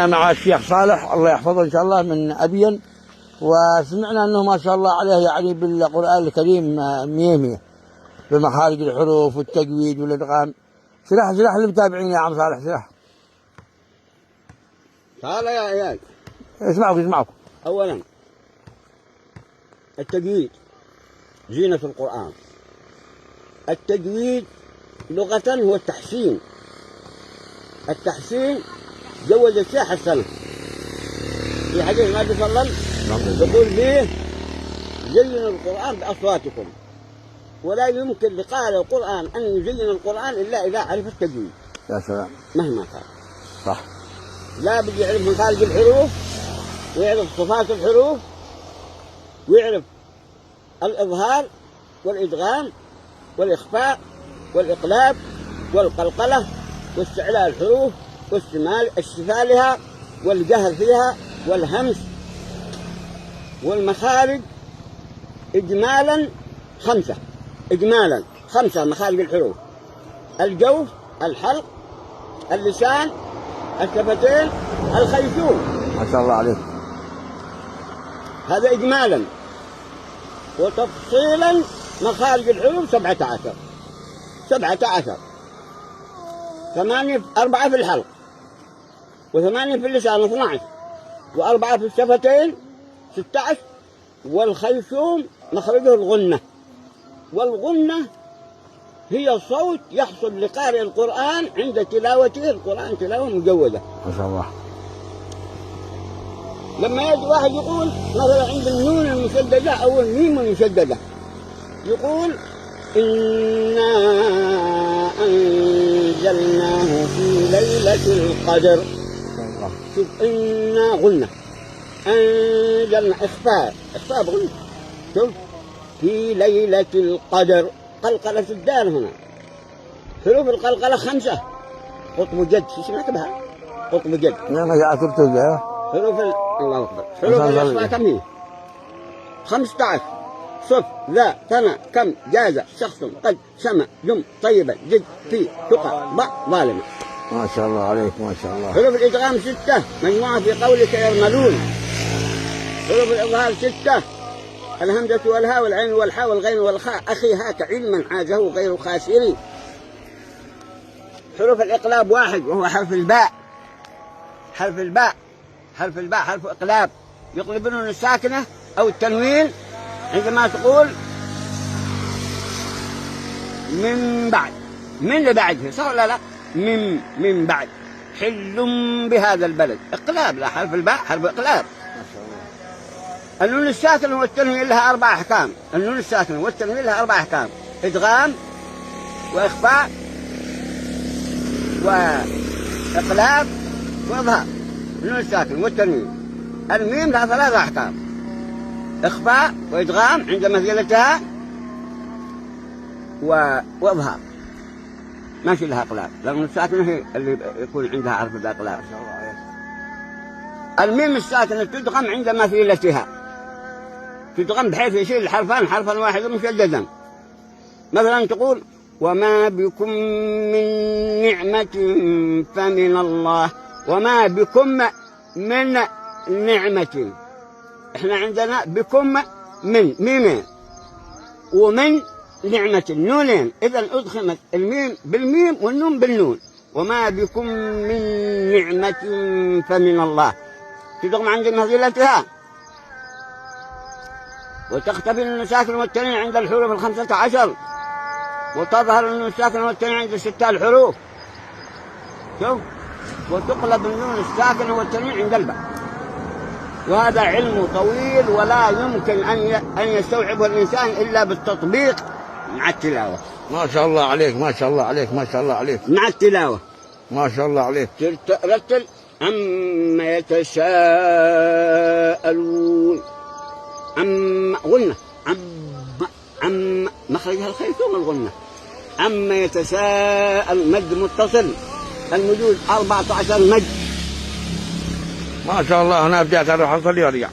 مع الشيخ صالح الله يحفظه إن شاء الله من أبين، وسمعنا أنه ما شاء الله عليه يعني بالقرآن الكريم مية بمخارج الحروف والتجويد والإدغام. شرح للمتابعين يا عم صالح، شرح. تعال يا عيال، اسمعوا. أولا التجويد زينة القرآن. التجويد لغة هو التحسين. التحسين جوز الشيء حسنه. في حديث النبي صلى الله عليه وسلم يقول فيه زينوا القرآن بأصواتكم، ولا يمكن لقارئ القرآن أن يزين القرآن إلا إذا عرف التجويد. يا سلام. مهما كان. صح. لا بد يعرف مخارج الحروف، ويعرف صفات الحروف، ويعرف الإظهار والإدغام والإخفاء والإقلاب والقلقلة واستعلاء الحروف واستفالها والجهر فيها والهمس والمخارج. إجمالا خمسة مخارج الحروف: الجوف، الحلق، اللسان، الشفتين، الخيشوم. ما شاء الله عليك. هذا إجمالا. وتفصيلا مخارج الحروف 17، 4 في الحلق، و8 في اللسان 12، و4 في الشفتين 16. والخيشوم مخرجه الغنة، والغنة هي صوت يحصل لقارئ القرآن عند تلاوته القرآن تلاوة مجودة. ما شاء الله. لما يجي واحد يقول مثلا عند النون المشددة أو الميم المشددة، يقول إنا أنزلناه في ليلة القدر. شوف، إنا غنة، أنزلنا إخفاء بغنة. شوف، في ليلة القدر، قلقلة الدال هنا. حروف القلقلة 5. قطب جد، سمعت بها؟ قطب جد. نعم يا أكبر بها. الله أكبر. حروف الإخفاء كم هي؟ 15. صف، ذا، ثنى، كم، جاز، شخص، قد، سمع، جم، طيبة، جد، في، تقى، ضع، ظالمة. ما شاء الله عليك، ما شاء الله. حروف الإدغام 6 مجموعة في قولك يرملون. حروف الإظهار 6: الهمزة والهاء والعين والحاء والغين والخاء. أخي هاك علما حاجه غير خاسري. حروف الإقلاب 1 وهو حرف الباء. حرف إقلاب يقلبون الساكنة أو التنوين عندما تقول من بعد، من اللي بعده، صح ولا لا؟ من بعد حل بهذا البلد. إقلاب، لا، حرف الباء حرف إقلاب. النون الساكنة والتنوين لها 4 أحكام. النون الساكنة والتنوين لها 4 أحكام: إدغام وإخفاء وإقلاب وإظهار. النون الساكنة والتنوين. الميم لها 3 أحكام: إخفاء وإدغام عند مثيلتها وإظهار. ماشي لها إقلاب، لأن الساكنة هي اللي يكون عندها حرف الإقلاب. الميم الساكنة تدغم عند مثيلتها، تدغم بحيث يشيل الحرفان حرفا واحدا مشددا. مثلا تقول وما بكم من نعمة فمن الله. وما بكم من نعمة، احنا عندنا بكم من ميمين ومن نعمة نونين، إذا أدخمت الميم بالميم والنون بالنون. وما بكم من نعمة فمن الله، تدغم عند مثيلتها. وتختفي النون الساكنة والتنوين عند الحروف 15، وتظهر النون الساكنة والتنوين عند 6 الحروف. شوف، وتقلب النون الساكنة والتنوين عند الباء. وهذا علم طويل ولا يمكن أن يستوعبه الإنسان إلا بالتطبيق مع التلاوة. ما شاء الله عليك، ما شاء الله عليك، ما شاء الله عليك. مع التلاوة ما شاء الله عليك. رتل. عما يتساءلون. غنة. عم مخرجها الخيشوم الغنة. عما يتساءل مد متصل. المدود 14 مد. ما شاء الله. هنا بديت أروح أصلي وأرجع.